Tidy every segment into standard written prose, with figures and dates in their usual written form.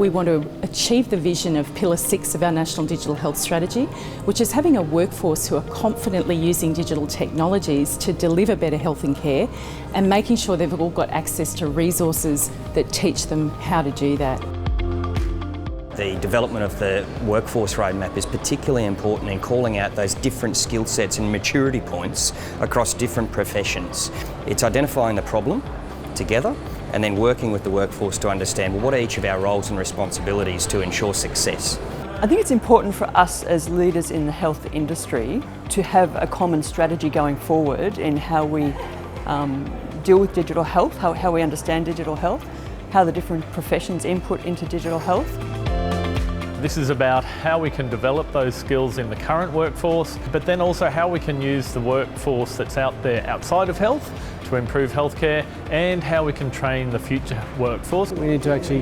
we want to achieve the vision of Pillar 6 of our National Digital Health Strategy, which is having a workforce who are confidently using digital technologies to deliver better health and care, and making sure they've all got access to resources that teach them how to do that. The development of the workforce roadmap is particularly important in calling out those different skill sets and maturity points across different professions. It's identifying the problem together and then working with the workforce to understand, well, what are each of our roles and responsibilities to ensure success. I think it's important for us as leaders in the health industry to have a common strategy going forward in how we deal with digital health, how we understand digital health, how the different professions input into digital health. This is about how we can develop those skills in the current workforce, but then also how we can use the workforce that's out there outside of health to improve healthcare, and how we can train the future workforce. We need to actually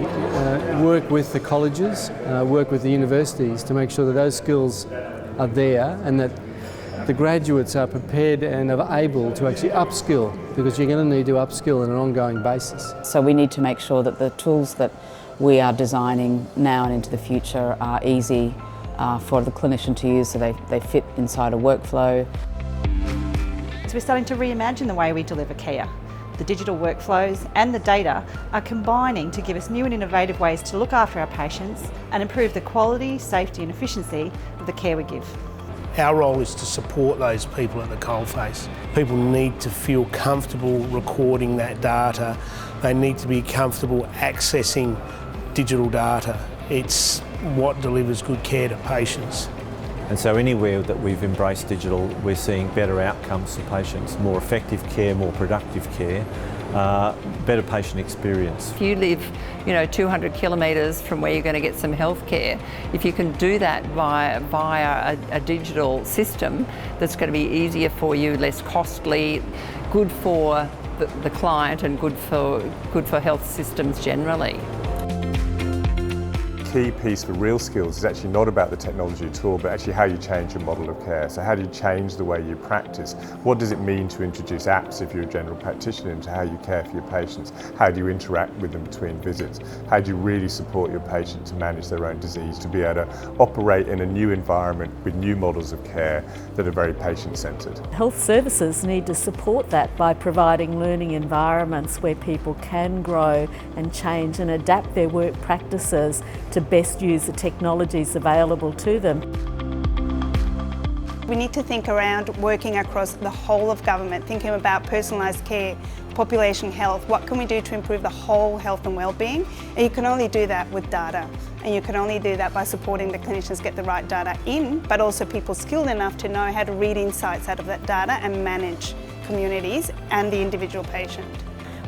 work with the colleges, work with the universities to make sure that those skills are there and that the graduates are prepared and are able to actually upskill, because you're going to need to upskill on an ongoing basis. So we need to make sure that the tools that we are designing now and into the future are easy for the clinician to use, so they fit inside a workflow. So we're starting to reimagine the way we deliver care. The digital workflows and the data are combining to give us new and innovative ways to look after our patients and improve the quality, safety and efficiency of the care we give. Our role is to support those people at the coalface. People need to feel comfortable recording that data. They need to be comfortable accessing digital data. It's what delivers good care to patients. And so anywhere that we've embraced digital, we're seeing better outcomes for patients, more effective care, more productive care, better patient experience. If you live, 200 kilometres from where you're going to get some health care, if you can do that via a digital system that's going to be easier for you, less costly, good for the client and good for health systems generally. Key piece for real skills is actually not about the technology at all, but actually how you change your model of care. So how do you change the way you practice? What does it mean to introduce apps if you're a general practitioner into how you care for your patients? How do you interact with them between visits? How do you really support your patient to manage their own disease, to be able to operate in a new environment with new models of care that are very patient-centred? Health services need to support that by providing learning environments where people can grow and change and adapt their work practices to best use the technologies available to them. We need to think around working across the whole of government, thinking about personalised care, population health, what can we do to improve the whole health and wellbeing? And you can only do that with data. And you can only do that by supporting the clinicians get the right data in, but also people skilled enough to know how to read insights out of that data and manage communities and the individual patient.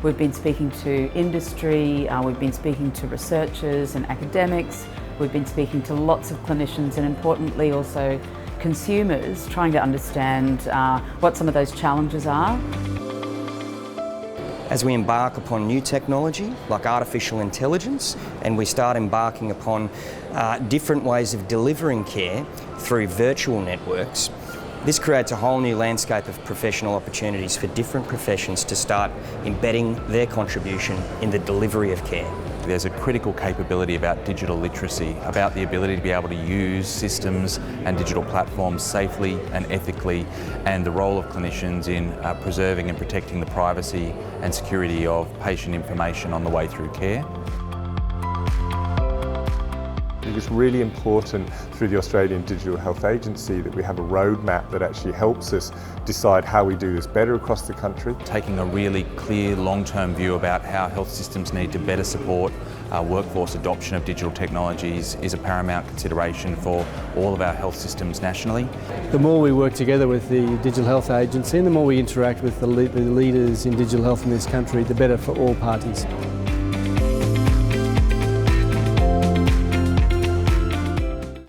We've been speaking to industry, we've been speaking to researchers and academics, we've been speaking to lots of clinicians and importantly also consumers, trying to understand what some of those challenges are. As we embark upon new technology like artificial intelligence, and we start embarking upon different ways of delivering care through virtual networks, this creates a whole new landscape of professional opportunities for different professions to start embedding their contribution in the delivery of care. There's a critical capability about digital literacy, about the ability to be able to use systems and digital platforms safely and ethically, and the role of clinicians in preserving and protecting the privacy and security of patient information on the way through care. It's really important through the Australian Digital Health Agency that we have a roadmap that actually helps us decide how we do this better across the country. Taking a really clear long-term view about how health systems need to better support workforce adoption of digital technologies is a paramount consideration for all of our health systems nationally. The more we work together with the Digital Health Agency and the more we interact with the leaders in digital health in this country, the better for all parties.